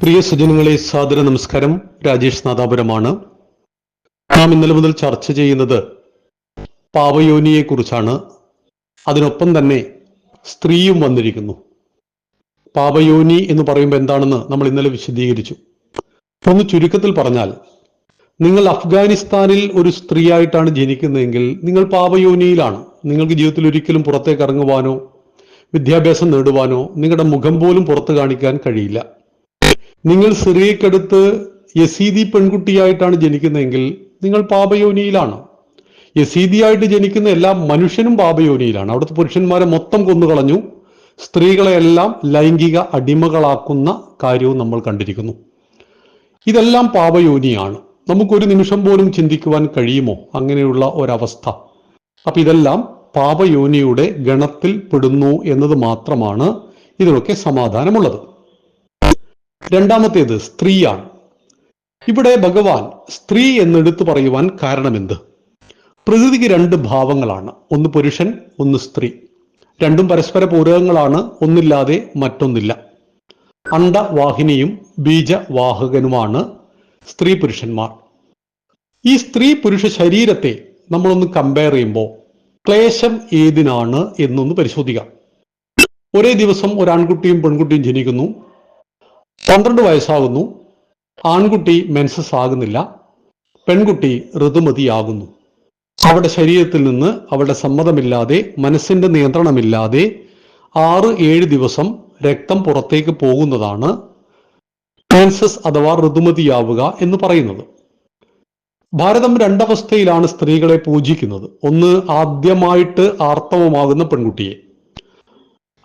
പ്രിയ സജ്ജനങ്ങളെ, സാദര നമസ്കാരം. രാജേഷ് നാദാപുരമാണ്. നാം ഇന്നലെ മുതൽ ചർച്ച ചെയ്യുന്നത് പാപയോനിയെ കുറിച്ചാണ്. അതിനൊപ്പം തന്നെ സ്ത്രീയും വന്നിരിക്കുന്നു. പാപയോനി എന്ന് പറയുമ്പോൾ എന്താണെന്ന് നമ്മൾ ഇന്നലെ വിശദീകരിച്ചു. ഒന്ന് ചുരുക്കത്തിൽ പറഞ്ഞാൽ, നിങ്ങൾ അഫ്ഗാനിസ്ഥാനിൽ ഒരു സ്ത്രീയായിട്ടാണ് ജനിക്കുന്നതെങ്കിൽ നിങ്ങൾ പാപയോനിയിലാണ്. നിങ്ങൾക്ക് ജീവിതത്തിൽ ഒരിക്കലും പുറത്തേക്ക് ഇറങ്ങുവാനോ വിദ്യാഭ്യാസം നേടുവാനോ നിങ്ങളുടെ മുഖം പോലും പുറത്തു കാണിക്കാൻ കഴിയില്ല. നിങ്ങൾ സിറിയക്കടുത്ത് യസീദി പെൺകുട്ടിയായിട്ടാണ് ജനിക്കുന്നതെങ്കിൽ നിങ്ങൾ പാപയോനിയിലാണ്. യസീദിയായിട്ട് ജനിക്കുന്ന എല്ലാ മനുഷ്യനും പാപയോനിയിലാണ്. അവിടുത്തെ പുരുഷന്മാരെ മൊത്തം കൊന്നുകളഞ്ഞു, സ്ത്രീകളെയെല്ലാം ലൈംഗിക അടിമകളാക്കുന്ന കാര്യവും നമ്മൾ കണ്ടിരിക്കുന്നു. ഇതെല്ലാം പാപയോനിയാണ്. നമുക്കൊരു നിമിഷം പോലും ചിന്തിക്കുവാൻ കഴിയുമോ അങ്ങനെയുള്ള ഒരവസ്ഥ? അപ്പൊ ഇതെല്ലാം പാപയോനിയുടെ ഗണത്തിൽ പെടുന്നു എന്നത് മാത്രമാണ് ഇതിനൊക്കെ സമാധാനമുള്ളത്. രണ്ടാമത്തേത് സ്ത്രീയാണ്. ഇവിടെ ഭഗവാൻ സ്ത്രീ എന്നെടുത്തു പറയുവാൻ കാരണമെന്ത്? പ്രകൃതിക്ക് രണ്ട് ഭാവങ്ങളാണ്, ഒന്ന് പുരുഷൻ, ഒന്ന് സ്ത്രീ. രണ്ടും പരസ്പര പൂരകങ്ങളാണ്, ഒന്നില്ലാതെ മറ്റൊന്നില്ല. അണ്ഡവാഹിനിയും ബീജവാഹകനുമാണ് സ്ത്രീ പുരുഷന്മാർ. ഈ സ്ത്രീ പുരുഷ ശരീരത്തെ നമ്മളൊന്ന് കമ്പയർ ചെയ്യുമ്പോൾ ക്ലേശം ഏതിനാണ് എന്നൊന്ന് പരിശോധിക്കാം. ഒരേ ദിവസം ഒരു ആൺകുട്ടിയും പെൺകുട്ടിയും ജനിക്കുന്നു. 12 വയസ്സാകുന്നു. ആൺകുട്ടി മെൻസസ് ആകുന്നില്ല, പെൺകുട്ടി ഋതുമതിയാകുന്നു. അവരുടെ ശരീരത്തിൽ നിന്ന് അവരുടെ സമ്മതമില്ലാതെ, മനസ്സിന്റെ നിയന്ത്രണമില്ലാതെ 6-7 ദിവസം രക്തം പുറത്തേക്ക് പോകുന്നതാണ് മെൻസസ് അഥവാ ഋതുമതിയാവുക എന്ന് പറയുന്നത്. ഭാരതം രണ്ടവസ്ഥയിലാണ് സ്ത്രീകളെ പൂജിക്കുന്നത്. ഒന്ന്, ആദ്യമായിട്ട് ആർത്തവമാകുന്ന പെൺകുട്ടിയെ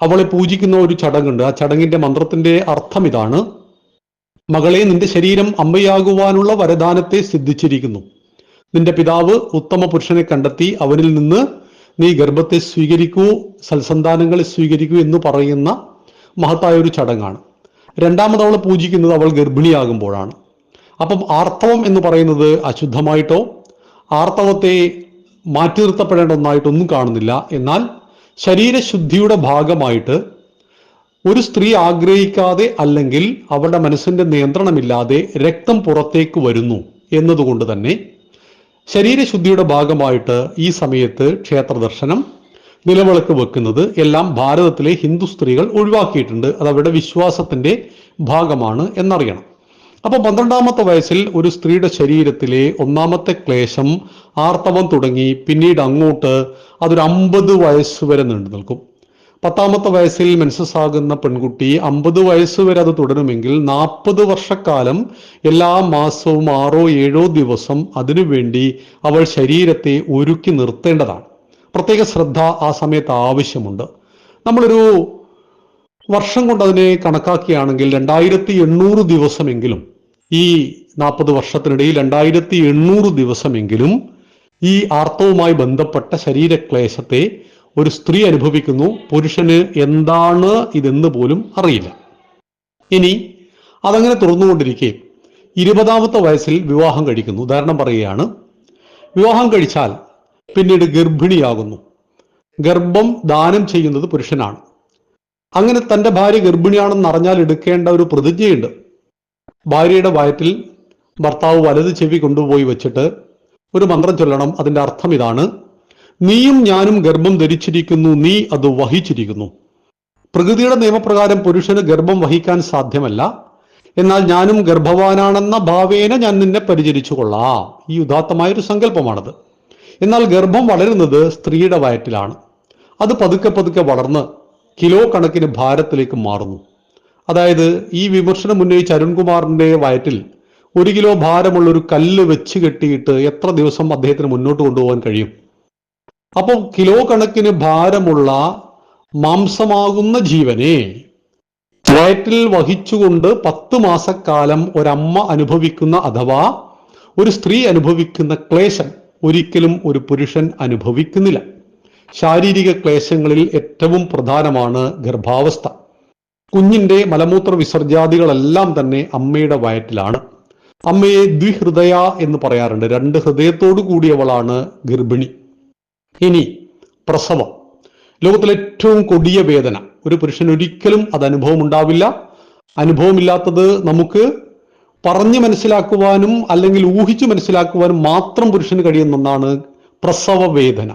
അവളെ പൂജിക്കുന്ന ഒരു ചടങ്ങുണ്ട്. ആ ചടങ്ങിന്റെ മന്ത്രത്തിന്റെ അർത്ഥം ഇതാണ്: മകളെ, നിന്റെ ശരീരം അമ്മയാകുവാനുള്ള വരദാനത്തെ സിദ്ധിച്ചിരിക്കുന്നു. നിന്റെ പിതാവ് ഉത്തമ പുരുഷനെ കണ്ടെത്തി, അവനിൽ നിന്ന് നീ ഗർഭത്തെ സ്വീകരിക്കൂ, സൽസന്താനങ്ങളെ സ്വീകരിക്കൂ എന്ന് പറയുന്ന മഹത്തായ ഒരു ചടങ്ങാണ്. രണ്ടാമത് അവളെ പൂജിക്കുന്നത് അവൾ ഗർഭിണിയാകുമ്പോഴാണ്. അപ്പം ആർത്തവം എന്ന് പറയുന്നത് അശുദ്ധമായിട്ടോ ആർത്തവത്തെ മാറ്റി നിർത്തപ്പെടേണ്ട ഒന്നായിട്ടൊന്നും കാണുന്നില്ല. എന്നാൽ ശരീരശുദ്ധിയുടെ ഭാഗമായിട്ട് ഒരു സ്ത്രീ ആഗ്രഹിക്കാതെ അല്ലെങ്കിൽ അവരുടെ മനസ്സിന്റെ നിയന്ത്രണമില്ലാതെ രക്തം പുറത്തേക്ക് വരുന്നു എന്നതുകൊണ്ട് തന്നെ ശരീരശുദ്ധിയുടെ ഭാഗമായിട്ട് ഈ സമയത്ത് ക്ഷേത്ര ദർശനം, നിലവിളക്ക് വെക്കുന്നത് എല്ലാം ഭാരതത്തിലെ ഹിന്ദു സ്ത്രീകൾ ഒഴിവാക്കിയിട്ടുണ്ട്. അത് അവരുടെ വിശ്വാസത്തിന്റെ ഭാഗമാണ് എന്നറിയണം. അപ്പൊ 12ാമത്തെ വയസ്സിൽ ഒരു സ്ത്രീയുടെ ശരീരത്തിലെ ഒന്നാമത്തെ ക്ലേശം ആർത്തവം തുടങ്ങി പിന്നീട് അങ്ങോട്ട് അതൊരു 50 വയസ്സ് വരെ നീണ്ടു നിൽക്കും. 10ാമത്തെ വയസ്സിൽ മെൻസസ് ആകുന്ന പെൺകുട്ടി 50 വയസ്സ് വരെ അത് തുടരുമെങ്കിൽ 40 വർഷക്കാലം എല്ലാ മാസവും 6-7 ദിവസം അതിനുവേണ്ടി അവൾ ശരീരത്തെ ഒരുക്കി നിർത്തേണ്ടതാണ്. പ്രത്യേക ശ്രദ്ധ ആ സമയത്ത് ആവശ്യമുണ്ട്. നമ്മളൊരു വർഷം കൊണ്ട് അതിനെ കണക്കാക്കിയാണെങ്കിൽ 2800 ദിവസമെങ്കിലും, ഈ 40 വർഷത്തിനിടയിൽ 2800 ദിവസമെങ്കിലും ഈ ആർത്തവുമായി ബന്ധപ്പെട്ട ശരീരക്ലേശത്തെ ഒരു സ്ത്രീ അനുഭവിക്കുന്നു. പുരുഷന് എന്താണ് ഇതെന്ന് പോലും അറിയില്ല. ഇനി അതങ്ങനെ തുറന്നുകൊണ്ടിരിക്കെ 20ാമത്തെ വയസ്സിൽ വിവാഹം കഴിക്കുന്നു. ഉദാഹരണം പറയുകയാണ്, വിവാഹം കഴിച്ചാൽ പിന്നീട് ഗർഭിണിയാകുന്നു. ഗർഭം ദാനം ചെയ്യുന്നത് പുരുഷനാണ്. അങ്ങനെ തൻ്റെ ഭാര്യ ഗർഭിണിയാണെന്ന് അറിഞ്ഞാൽ എടുക്കേണ്ട ഒരു പ്രതിജ്ഞയുണ്ട്. ഭാര്യയുടെ വയറ്റിൽ ഭർത്താവ് വലത് ചെവി കൊണ്ടുപോയി വെച്ചിട്ട് ഒരു മന്ത്രം ചൊല്ലണം. അതിന്റെ അർത്ഥം ഇതാണ്: നീയും ഞാനും ഗർഭം ധരിച്ചിരിക്കുന്നു, നീ അത് വഹിച്ചിരിക്കുന്നു. പ്രകൃതിയുടെ നിയമപ്രകാരം പുരുഷന് ഗർഭം വഹിക്കാൻ സാധ്യമല്ല. എന്നാൽ ഞാനും ഗർഭവാനാണെന്ന ഭാവേന ഞാൻ നിന്നെ പരിചരിച്ചു കൊള്ളാം. ഈ ഉദാത്തമായൊരു സങ്കല്പമാണത്. എന്നാൽ ഗർഭം വളരുന്നത് സ്ത്രീയുടെ വയറ്റിലാണ്. അത് പതുക്കെ പതുക്കെ വളർന്ന് കിലോ കണക്കിന് ഭാരത്തിലേക്ക് മാറുന്നു. അതായത് ഈ വിമർശനം ഉന്നയിച്ച അരുൺകുമാറിന്റെ വയറ്റിൽ 1 കിലോ ഭാരമുള്ള ഒരു കല്ല് വെച്ച് കെട്ടിയിട്ട് എത്ര ദിവസം അദ്ദേഹത്തിന് മുന്നോട്ട് കൊണ്ടുപോകാൻ കഴിയും? അപ്പോൾ കിലോ കണക്കിന് ഭാരമുള്ള മാംസമാകുന്ന ജീവനെ വയറ്റിൽ വഹിച്ചുകൊണ്ട് 10 മാസക്കാലം ഒരമ്മ അനുഭവിക്കുന്ന അഥവാ ഒരു സ്ത്രീ അനുഭവിക്കുന്ന ക്ലേശം ഒരിക്കലും ഒരു പുരുഷൻ അനുഭവിക്കുന്നില്ല. ശാരീരിക ക്ലേശങ്ങളിൽ ഏറ്റവും പ്രധാനമാണ് ഗർഭാവസ്ഥ. കുഞ്ഞിന്റെ മലമൂത്ര വിസർജാദികളെല്ലാം തന്നെ അമ്മയുടെ വയറ്റിലാണ്. അമ്മയെ ദ്വിഹൃദയ എന്ന് പറയാറുണ്ട്. 2 ഹൃദയത്തോടു കൂടിയവളാണ് ഗർഭിണി. ഇനി പ്രസവം, ലോകത്തിലെ ഏറ്റവും കൊടിയ വേദന. ഒരു പുരുഷൻ ഒരിക്കലും അത് അനുഭവം ഉണ്ടാവില്ല. അനുഭവമില്ലാത്തത് നമുക്ക് പറഞ്ഞു മനസ്സിലാക്കുവാനും അല്ലെങ്കിൽ ഊഹിച്ചു മനസ്സിലാക്കുവാനും മാത്രം പുരുഷന് കഴിയുന്ന ഒന്നാണ് പ്രസവ വേദന.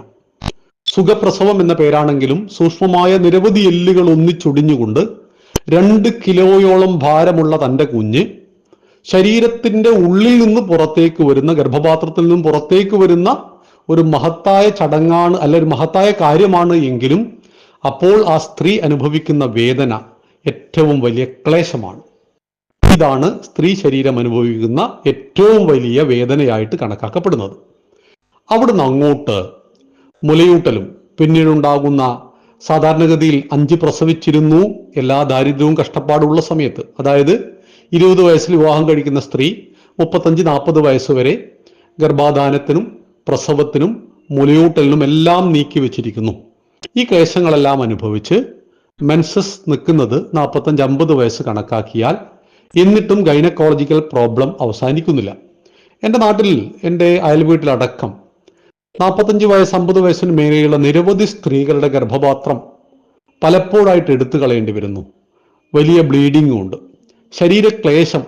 സുഖപ്രസവം എന്ന പേരാണെങ്കിലും സൂക്ഷ്മമായ നിരവധി എല്ലുകൾ ഒന്നിച്ചൊടിഞ്ഞുകൊണ്ട് 2 കിലോയോളം ഭാരമുള്ള തൻ്റെ കുഞ്ഞ് ശരീരത്തിന്റെ ഉള്ളിൽ നിന്ന് പുറത്തേക്ക് വരുന്ന, ഗർഭപാത്രത്തിൽ നിന്നും പുറത്തേക്ക് വരുന്ന ഒരു മഹത്തായ ചടങ്ങാണ്, അല്ല ഒരു മഹത്തായ കാര്യമാണ് എങ്കിലും അപ്പോൾ ആ സ്ത്രീ അനുഭവിക്കുന്ന വേദന ഏറ്റവും വലിയ ക്ലേശമാണ്. ഇതാണ് സ്ത്രീ ശരീരം അനുഭവിക്കുന്ന ഏറ്റവും വലിയ വേദനയായിട്ട് കണക്കാക്കപ്പെടുന്നത്. അവിടുന്ന് അങ്ങോട്ട് മുലയൂട്ടലും പിന്നീടുണ്ടാകുന്ന, സാധാരണഗതിയിൽ 5 പ്രസവിച്ചിരുന്നു എല്ലാ ദാരിദ്ര്യവും കഷ്ടപ്പാടുള്ള സമയത്ത്, അതായത് 20 വയസ്സിൽ വിവാഹം കഴിക്കുന്ന സ്ത്രീ 35-40 വയസ്സ് വരെ ഗർഭാധാനത്തിനും പ്രസവത്തിനും മുലയൂട്ടലിനും എല്ലാം നീക്കി വെച്ചിരിക്കുന്നു. ഈ ക്ലേശങ്ങളെല്ലാം അനുഭവിച്ച് മെൻസസ് നിൽക്കുന്നത് 45-50 വയസ്സ് കണക്കാക്കിയാൽ എന്നിട്ടും ഗൈനക്കോളജിക്കൽ പ്രോബ്ലം അവസാനിക്കുന്നില്ല. എൻ്റെ നാട്ടിൽ, എൻ്റെ അയൽവീട്ടിലടക്കം 45 വയസ്സ് 50 വയസ്സിന് മേലെയുള്ള നിരവധി സ്ത്രീകളുടെ ഗർഭപാത്രം പലപ്പോഴായിട്ട് എടുത്തു കളയേണ്ടി വരുന്നു. വലിയ ബ്ലീഡിങ്ങും ഉണ്ട്. ശരീരക്ലേശം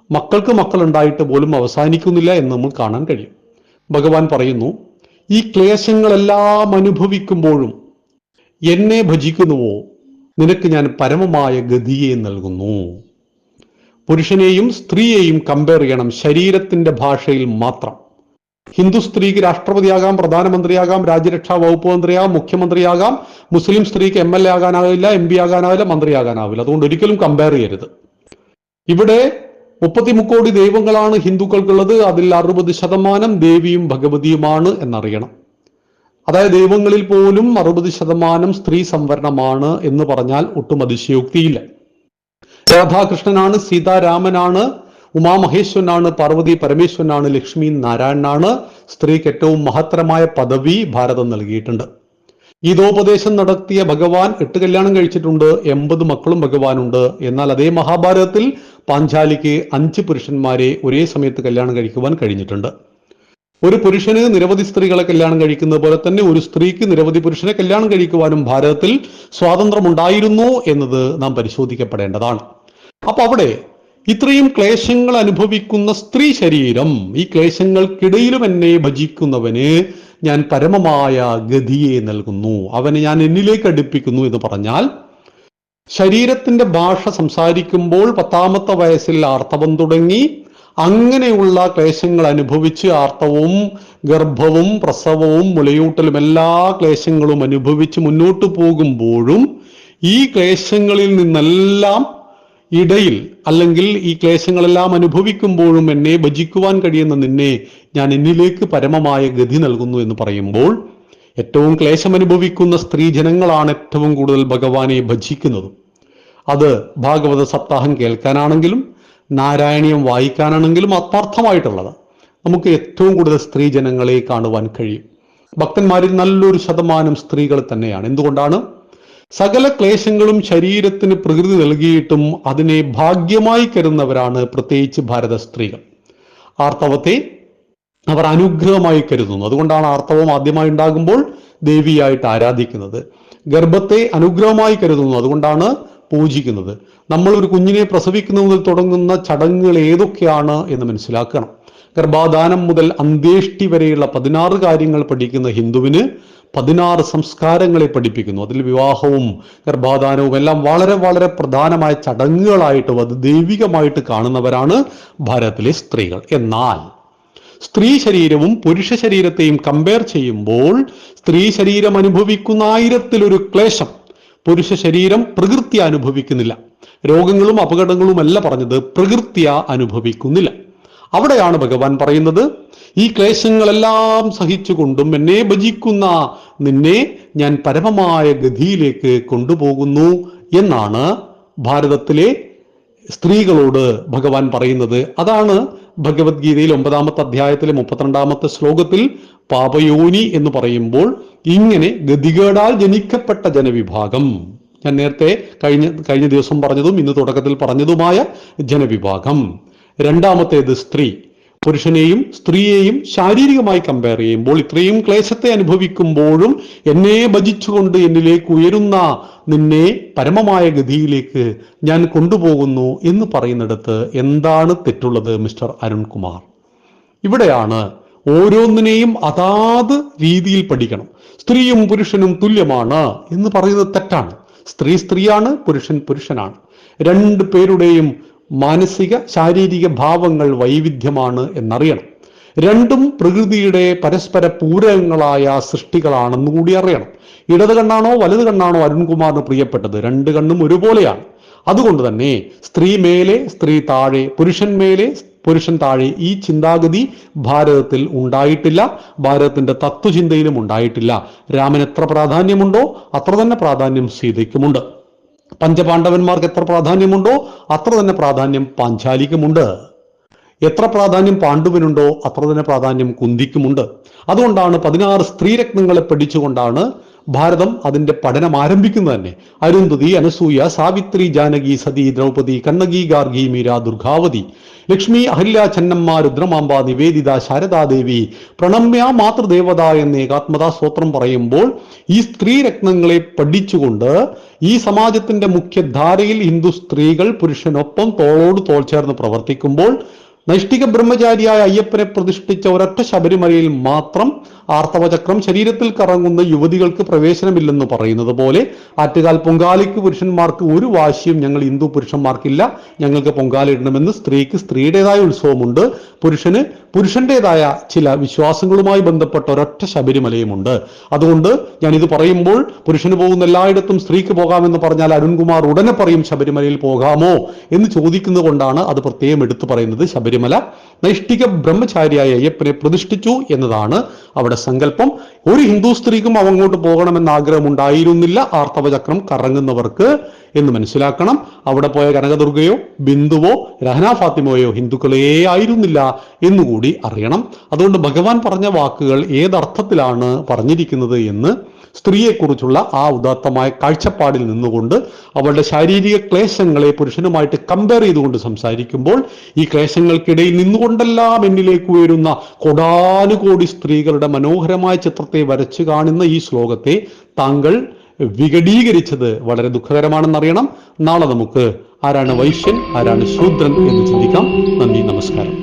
മക്കൾക്ക് മക്കളുണ്ടായിട്ട് പോലും അവസാനിക്കുന്നില്ല എന്ന് നമ്മൾ കാണാൻ കഴിയും. ഭഗവാൻ പറയുന്നു, ഈ ക്ലേശങ്ങളെല്ലാം അനുഭവിക്കുമ്പോഴും എന്നെ ഭജിക്കുന്നുവോ നിനക്ക് ഞാൻ പരമമായ ഗതിയെ നൽകുന്നു. പുരുഷനെയും സ്ത്രീയെയും കമ്പയർ ചെയ്യണം ശരീരത്തിന്റെ ഭാഷയിൽ മാത്രം. ഹിന്ദു സ്ത്രീക്ക് രാഷ്ട്രപതിയാകാം, പ്രധാനമന്ത്രിയാകാം, രാജ്യരക്ഷാ വകുപ്പ് മന്ത്രിയാകാം, മുഖ്യമന്ത്രിയാകാം. മുസ്ലിം സ്ത്രീക്ക് MLA ആകാനാവില്ല, MP ആകാനാവില്ല, മന്ത്രിയാകാനാവില്ല. അതുകൊണ്ട് ഒരിക്കലും കമ്പയർ ചെയ്യരുത്. ഇവിടെ 33 കോടി ദൈവങ്ങളാണ് ഹിന്ദുക്കൾക്കുള്ളത്. അതിൽ 60% ദേവിയും ഭഗവതിയുമാണ് എന്നറിയണം. അതായത് ദൈവങ്ങളിൽ പോലും 60% സ്ത്രീ സംവരണമാണ് എന്ന് പറഞ്ഞാൽ ഒട്ടും അതിശയോക്തിയില്ല. രാധാകൃഷ്ണനാണ്, സീതാരാമനാണ്, ഉമാമഹേശ്വരനാണ്, പാർവതി പരമേശ്വരനാണ്, ലക്ഷ്മി നാരായണനാണ്. സ്ത്രീക്ക് ഏറ്റവും മഹത്തരമായ പദവി ഭാരതം നൽകിയിട്ടുണ്ട്. ഗീതോപദേശം നടത്തിയ ഭഗവാൻ 8 കല്യാണം കഴിച്ചിട്ടുണ്ട്, 80 മക്കളും ഭഗവാനുണ്ട്. എന്നാൽ അതേ മഹാഭാരതത്തിൽ പാഞ്ചാലിക്ക് 5 പുരുഷന്മാരെ ഒരേ സമയത്ത് കല്യാണം കഴിക്കുവാൻ കഴിഞ്ഞിട്ടുണ്ട്. ഒരു പുരുഷന് നിരവധി സ്ത്രീകളെ കല്യാണം കഴിക്കുന്നത് പോലെ തന്നെ ഒരു സ്ത്രീക്ക് നിരവധി പുരുഷനെ കല്യാണം കഴിക്കുവാനും ഭാരതത്തിൽ സ്വാതന്ത്ര്യമുണ്ടായിരുന്നു എന്നത് നാം പരിശോധിക്കപ്പെടേണ്ടതാണ്. അപ്പൊ അവിടെ ഇത്രയും ക്ലേശങ്ങൾ അനുഭവിക്കുന്ന സ്ത്രീ ശരീരം, ഈ ക്ലേശങ്ങൾക്കിടയിലും എന്നെ ഭജിക്കുന്നവന് ഞാൻ പരമമായ ഗതിയെ നൽകുന്നു, അവനെ ഞാൻ എന്നിലേക്ക് അടുപ്പിക്കുന്നു എന്ന് പറഞ്ഞാൽ, ശരീരത്തിന്റെ ഭാഷ സംസാരിക്കുമ്പോൾ 10ാമത്തെ വയസ്സിൽ ആർത്തവം തുടങ്ങി അങ്ങനെയുള്ള ക്ലേശങ്ങൾ അനുഭവിച്ച് ആർത്തവവും ഗർഭവും പ്രസവവും മുലയൂട്ടലും എല്ലാ ക്ലേശങ്ങളും അനുഭവിച്ച് മുന്നോട്ട് പോകുമ്പോഴും ഈ ക്ലേശങ്ങളിൽ നിന്നെല്ലാം ഇടയിൽ, അല്ലെങ്കിൽ ഈ ക്ലേശങ്ങളെല്ലാം അനുഭവിക്കുമ്പോഴും എന്നെ ഭജിക്കുവാൻ കഴിയുന്ന നിന്നെ ഞാൻ എന്നിലേക്ക് പരമമായ ഗതി നൽകുന്നു എന്ന് പറയുമ്പോൾ, ഏറ്റവും ക്ലേശം അനുഭവിക്കുന്ന സ്ത്രീജനങ്ങളാണ് ഏറ്റവും കൂടുതൽ ഭഗവാനെ ഭജിക്കുന്നത്. അത് ഭാഗവത സപ്താഹം കേൾക്കാനാണെങ്കിലും നാരായണീയം വായിക്കാനാണെങ്കിലും ആത്മാർത്ഥമായിട്ടുള്ളത്. നമുക്ക് ഏറ്റവും കൂടുതൽ സ്ത്രീജനങ്ങളെ കാണുവാൻ കഴിയും. ഭക്തന്മാരിൽ നല്ലൊരു ശതമാനം സ്ത്രീകൾ തന്നെയാണ്. എന്തുകൊണ്ടാണ്? സകല ക്ലേശങ്ങളും ശരീരത്തിന് പ്രകൃതി നൽകിയിട്ടും അതിനെ ഭാഗ്യമായി കരുതുന്നവരാണ് പ്രത്യേകിച്ച് ഭാരത സ്ത്രീകൾ. ആർത്തവത്തെ അവർ അനുഗ്രഹമായി കരുതുന്നു. അതുകൊണ്ടാണ് ആർത്തവം ആദ്യമായി ഉണ്ടാകുമ്പോൾ ദേവിയായിട്ട് ആരാധിക്കുന്നത്. ഗർഭത്തെ അനുഗ്രഹമായി കരുതുന്നു, അതുകൊണ്ടാണ് പൂജിക്കുന്നത്. നമ്മൾ ഒരു കുഞ്ഞിനെ പ്രസവിക്കുന്ന മുതൽ തുടങ്ങുന്ന ചടങ്ങുകൾ ഏതൊക്കെയാണ് എന്ന് മനസ്സിലാക്കണം. ഗർഭാധാനം മുതൽ അന്ത്യേഷ്ടി വരെയുള്ള 16 കാര്യങ്ങൾ പഠിക്കുന്ന ഹിന്ദുവിന് 16 സംസ്കാരങ്ങളെ പഠിപ്പിക്കുന്നു. അതിൽ വിവാഹവും ഗർഭാധാനവും എല്ലാം വളരെ വളരെ പ്രധാനമായ ചടങ്ങുകളായിട്ടും അത് ദൈവികമായിട്ട് കാണുന്നവരാണ് ഭാരതത്തിലെ സ്ത്രീകൾ. എന്നാൽ സ്ത്രീ ശരീരവും പുരുഷ ശരീരത്തെയും കമ്പയർ ചെയ്യുമ്പോൾ സ്ത്രീ ശരീരം അനുഭവിക്കുന്ന 1000-ൽ1 ക്ലേശം പുരുഷ ശരീരം പ്രകൃത്യ അനുഭവിക്കുന്നില്ല. രോഗങ്ങളും അപകടങ്ങളും അല്ല പറഞ്ഞത്, പ്രകൃത്യ അനുഭവിക്കുന്നില്ല. അവിടെയാണ് ഭഗവാൻ പറയുന്നത്, ഈ ക്ലേശങ്ങളെല്ലാം സഹിച്ചുകൊണ്ടും എന്നെ ഭജിക്കുന്ന നിന്നെ ഞാൻ പരമമായ ഗതിയിലേക്ക് കൊണ്ടുപോകുന്നു എന്നാണ് ഭാരതത്തിലെ സ്ത്രീകളോട് ഭഗവാൻ പറയുന്നത്. അതാണ് ഭഗവത്ഗീതയിൽ 9ാമത്തെ അധ്യായത്തിലെ 32ാമത്തെ ശ്ലോകത്തിൽ പാപയോനി എന്ന് പറയുമ്പോൾ ഇങ്ങനെ ഗതികേടാൽ ജനിക്കപ്പെട്ട ജനവിഭാഗം, ഞാൻ നേരത്തെ കഴിഞ്ഞ ദിവസം പറഞ്ഞതും ഇന്ന് തുടക്കത്തിൽ പറഞ്ഞതുമായ ജനവിഭാഗം. രണ്ടാമത്തേത് സ്ത്രീ, പുരുഷനെയും സ്ത്രീയെയും ശാരീരികമായി കമ്പയർ ചെയ്യുമ്പോൾ ഇത്രയും ക്ലേശത്തെ അനുഭവിക്കുമ്പോഴും എന്നെ ഭജിച്ചുകൊണ്ട് എന്നിലേക്ക് ഉയരുന്ന നിന്നെ പരമമായ ഗതിയിലേക്ക് ഞാൻ കൊണ്ടുപോകുന്നു എന്ന് പറയുന്നിടത്ത് എന്താണ് തെറ്റുള്ളത് മിസ്റ്റർ അരുൺകുമാർ? ഇവിടെയാണ് ഓരോന്നിനെയും അതാത് രീതിയിൽ പഠിക്കണം. സ്ത്രീയും പുരുഷനും തുല്യമാണ് എന്ന് പറയുന്നത് തെറ്റാണ്. സ്ത്രീ സ്ത്രീയാണ്, പുരുഷൻ പുരുഷനാണ്. രണ്ടു പേരുടെയും മാനസിക ശാരീരിക ഭാവങ്ങൾ വൈവിധ്യമാണ് എന്നറിയണം. രണ്ടും പ്രകൃതിയുടെ പരസ്പര പൂരകങ്ങളായ സൃഷ്ടികളാണെന്ന് കൂടി അറിയണം. ഇടത് കണ്ണാണോ വലത് കണ്ണാണോ അരുൺകുമാറിന് പ്രിയപ്പെട്ടത്? രണ്ട് കണ്ണും ഒരുപോലെയാണ്. അതുകൊണ്ട് തന്നെ സ്ത്രീ മേലെ സ്ത്രീ താഴെ, പുരുഷൻ മേലെ പുരുഷൻ താഴെ ഈ ചിന്താഗതി ഭാരതത്തിൽ ഉണ്ടായിട്ടില്ല. ഭാരതത്തിന്റെ തത്വചിന്തയിലും ഉണ്ടായിട്ടില്ല. രാമന് എത്ര പ്രാധാന്യമുണ്ടോ അത്ര തന്നെ പ്രാധാന്യം സീതയ്ക്കുമുണ്ട്. പഞ്ചപാണ്ഡവന്മാർക്ക് എത്ര പ്രാധാന്യമുണ്ടോ അത്ര തന്നെ പ്രാധാന്യം പാഞ്ചാലിക്കുമുണ്ട്. എത്ര പ്രാധാന്യം പാണ്ഡുവിനുണ്ടോ അത്ര തന്നെ പ്രാധാന്യം കുന്തിക്കുമുണ്ട്. അതുകൊണ്ടാണ് 16 സ്ത്രീരത്നങ്ങളെ പഠിച്ചുകൊണ്ടാണ് ഭാരതം അതിന്റെ പഠനം ആരംഭിക്കുന്നത് തന്നെ. അരുന്ധതി, അനസൂയ, സാവിത്രി, ജാനകി, സതി, ദ്രൗപദി, കണ്ണകി, ഗാർഗി, മീര, ദുർഗാവതി, ലക്ഷ്മി, അഹല്യ, ചെന്നമ്മ, രുദ്രമാമ്പ, നിവേദിത, ശാരദാദേവി, പ്രണമ്യ, മാതൃദേവത എന്ന ഏകാത്മതാ സ്തോത്രം പറയുമ്പോൾ ഈ സ്ത്രീരത്നങ്ങളെ പഠിച്ചുകൊണ്ട് ഈ സമാജത്തിന്റെ മുഖ്യധാരയിൽ ഹിന്ദു സ്ത്രീകൾ പുരുഷനൊപ്പം തോളോട് തോൾ ചേർന്ന് പ്രവർത്തിക്കുമ്പോൾ നൈഷ്ഠിക ബ്രഹ്മചാരിയായ അയ്യപ്പനെ പ്രതിഷ്ഠിച്ച ഒരൊറ്റ ശബരിമലയിൽ മാത്രം ആർത്തവചക്രം ശരീരത്തിൽ കറങ്ങുന്ന യുവതികൾക്ക് പ്രവേശനമില്ലെന്ന് പറയുന്നത് പോലെ ആറ്റുകാൽ പൊങ്കാലയ്ക്ക് പുരുഷന്മാർക്ക് ഒരു വാശിയും ഞങ്ങൾ ഹിന്ദു പുരുഷന്മാർക്കില്ല, ഞങ്ങൾക്ക് പൊങ്കാല ഇടണമെന്ന് സ്ത്രീക്ക് സ്ത്രീയുടേതായ ഉത്സവമുണ്ട്, പുരുഷന് പുരുഷന്റേതായ ചില വിശ്വാസങ്ങളുമായി ബന്ധപ്പെട്ട ഒരൊറ്റ ശബരിമലയുമുണ്ട്. അതുകൊണ്ട് ഞാനിത് പറയുമ്പോൾ പുരുഷന് പോകുന്ന എല്ലായിടത്തും സ്ത്രീക്ക് പോകാമെന്ന് പറഞ്ഞാൽ അരുൺകുമാർ ഉടനെ പറയും ശബരിമലയിൽ പോകാമോ എന്ന് ചോദിക്കുന്നത് കൊണ്ടാണ് അത് പ്രത്യേകം എടുത്തു പറയുന്നത്. ശബരിമല നൈഷ്ഠിക ബ്രഹ്മചാരിയായ അയ്യപ്പനെ പ്രതിഷ്ഠിച്ചു എന്നതാണ് അവിടെ സങ്കല്പം. ഒരു ഹിന്ദു സ്ത്രീക്കും അങ്ങോട്ട് പോകണമെന്ന് ആഗ്രഹമുണ്ടായിരുന്നില്ല ആർത്തവചക്രം കറങ്ങുന്നവർക്ക് എന്ന് മനസ്സിലാക്കണം. അവിടെ പോയ കനകദുർഗയോ ബിന്ദുവോ രഹന ഫാത്തിമയോ ഹിന്ദുക്കളേ ആയിരുന്നില്ല എന്നുകൂടി അറിയണം. അതുകൊണ്ട് ഭഗവാൻ പറഞ്ഞ വാക്കുകൾ ഏതർത്ഥത്തിലാണ് പറഞ്ഞിരിക്കുന്നത് എന്ന് സ്ത്രീയെക്കുറിച്ചുള്ള ആ ഉദാത്തമായ കാഴ്ചപ്പാടിൽ നിന്നുകൊണ്ട് അവളുടെ ശാരീരിക ക്ലേശങ്ങളെ പുരുഷനുമായിട്ട് കമ്പയർ ചെയ്തുകൊണ്ട് സംസാരിക്കുമ്പോൾ ഈ ക്ലേശങ്ങൾക്കിടയിൽ നിന്നുകൊണ്ടെല്ലാം എന്നിലേക്ക് ഉയരുന്ന കോടാനുകോടി സ്ത്രീകളുടെ മനോഹരമായ ചിത്രത്തെ വരച്ചു കാണുന്ന ഈ ശ്ലോകത്തെ താങ്കൾ വികടീകരിച്ചത് വളരെ ദുഃഖകരമാണെന്നറിയണം. നാളെ നമുക്ക് ആരാണ് വൈശ്യൻ ആരാണ് ശൂദ്രൻ എന്ന് ചിന്തിക്കാം. നന്ദി, നമസ്കാരം.